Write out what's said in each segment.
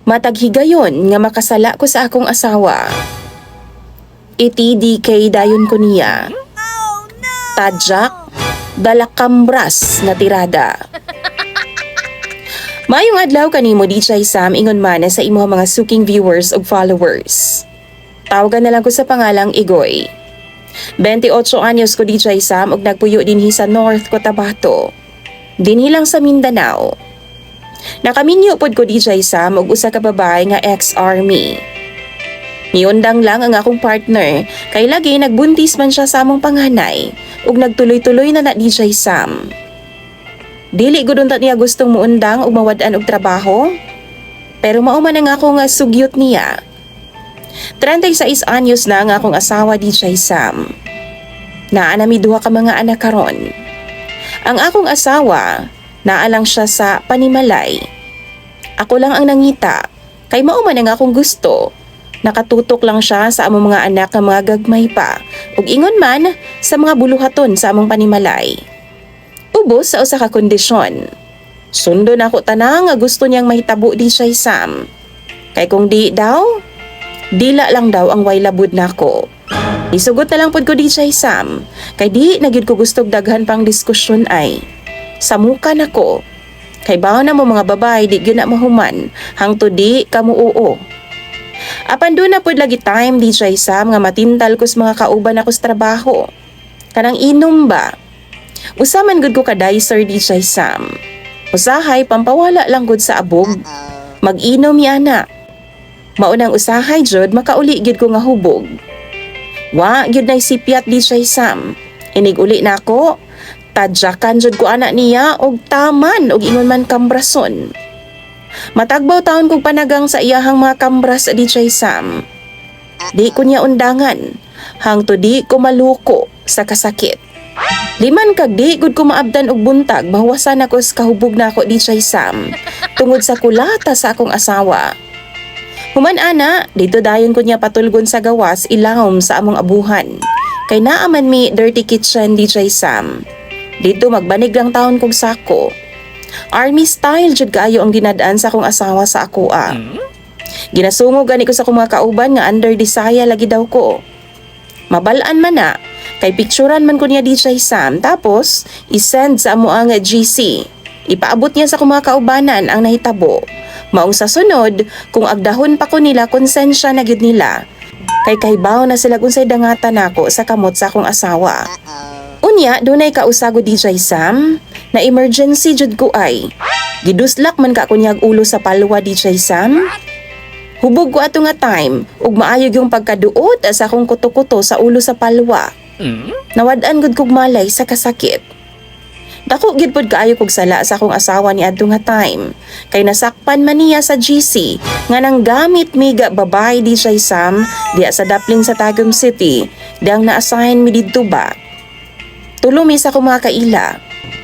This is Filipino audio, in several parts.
Matag higayon nga makasala ko sa akong asawa. Iti di kay dayon ko niya. Tadyak, dalakambras na tirada. Mayong adlaw kanimo DJ Sam ingon man sa imo mga suking viewers ug followers. Tawagan na lang ko sa pangalang Igoy. 28 anyos ko DJ Sam ug nagpuyo dinhi sa North Cotabato. Dinhi lang sa Mindanao. Nakaminyo pod ko DJ Sam ug usa ka babae nga ex-army. Niundang lang ang akong partner kay lagi nagbuntis man siya sa among panganay ug nagtuloy-tuloy na DJ Sam. Dili gud unta niya gustong muundang ug mawad-an og trabaho. Pero mao man ang ako nga sugyot niya. 36 anyos na ang akong asawa DJ Sam. Naa nami duha ka mga anak karon. Ang akong asawa, naa lang siya sa panimalay. Ako lang ang nangita, kay mao man ang akong gusto. Nakatutok lang siya sa among mga anak nga mga gagmay pa, ug ingon man sa mga buluhaton sa among panimalay. Ubos sa usa ka kondisyon. Sundo na ako tanang nga gusto niyang mahitabo DJ Sam. Kay kung di daw, dila lang daw ang way labud nako. Isugot na lang pod ko DJ Sam, kay di na gyud ko gustog daghan pang diskusyon ay. Samuka nako. Kay bawo na mo mga babae di gyud na mahuman, hangtod di kamo oo. Apan do na pod lagi time DJ Sam nga matintal ko sa mga kauban ako sa trabaho. Kanang inom ba? Usaman gud ko kaday Sir DJ Sam. Usahay pampawala lang gud sa abog. Mag-inom yana. Maunang usahay jud makauli gid ko nga hubog. Wa gyud nay sipiat DJ Sam. Inig uli nako. Tadyakan jud ko anak niya og taman og ingon man kambrason. Matagbaw taon kog panagang sa iyahang mga kambras DJ Sam. Di ko niya undangan, hangtod di ko maluko sa kasakit. Liman kag di gud ko maabdan og buntag bawasan ako sa kahubog nako DJ Sam tungod sa kulata sa akong asawa. Human ana, dito dayon ko niya patulgon sa gawas ilawom sa among abuhan. Kay naaman mi dirty kitchen DJ Sam. Dito magbanig lang taon kog sako. Army style jud kaayo ang dinadaan sa akong asawa sa akoa. Ginasungog gani ko sa akong mga kauban nga under Disaya lagi daw ko. Mabalaan man na, kay picturean man ko niya DJ Sam tapos isend sa amo ang GC. Ipaabot niya sa akong mga kaubanan ang nahitabo. Maong sa sunod, kung agdahon pa ko nila konsensya na gyud nila. Kay kaybaw na sila unsay dangatan nako sa kamot sa akong asawa. Unya, dunay kausago DJ Sam, na emergency jud ko ay. Giduslak man ka kunyag ulo sa palwa DJ Sam. Hubog ko ato nga time, ug maayog yung pagkaduot sa akong kuto-kuto sa ulo sa palwa. Nawad-an gud kog malay sa kasakit. Dako gid pod kaayo kog sala sa akong asawa ni adto nga time, kay nasakpan man niya sa GC nga nang gamit miga babae DJ Sam diya sa Daplin sa Tagum City, diyang na-assign mi didto ba. Tulo mi sa akong mga kaila.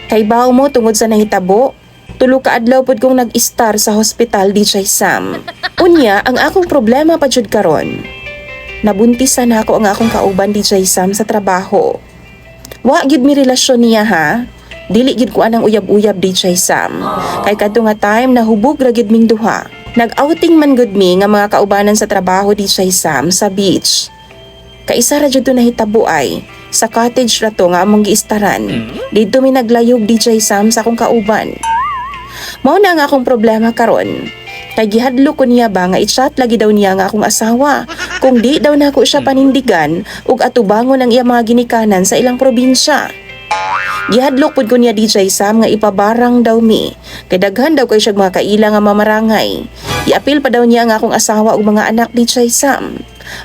Kay baw mo tungod sa nahitabo, tulo ka adlaw pod kong nag-star sa hospital DJ Sam. Unya, ang akong problema pa jud karon. Nabuntisan ako ang akong kauban DJ Sam sa trabaho. Wa gid mi relasyon niya ha. Dili gid ko anang uyab-uyab DJ Sam. Kay kadto nga time nahubog ra gid ming duha. Nag-outing man gud mi nga mga kaubanan sa trabaho DJ Sam sa beach. Kaisa ra jud to nahitabo ay sa cottage ra to nga among giistaran. Dito mi naglayog DJ Sam sa akong kauban. Mao na nga akong problema karon. Kay gihadlo ko niya ba nga i-chat lagi daw niya nga akong asawa. Kung di daw nako siya panindigan ug atubangon ang iya mga ginikanan sa ilang probinsya. Gihadlok pud ko niya DJ Sam nga ipabarang daw mi. Kay daghan daw kay siya mga kaila nga mamarangay. Iapil pa daw niya nga akong asawa ug mga anak DJ Sam.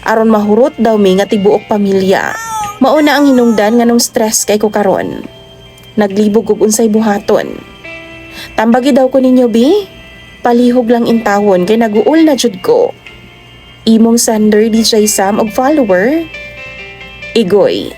Aron mahurot daw mi nga tibuok pamilya. Mauna ang hinungdan nga nung stress kay ko karon. Naglibog og unsay buhaton. Tambagi daw ko ninyo bi. Palihog lang intawon kay naguol na jud ko. Imong sender DJ Sam og follower. Igoy.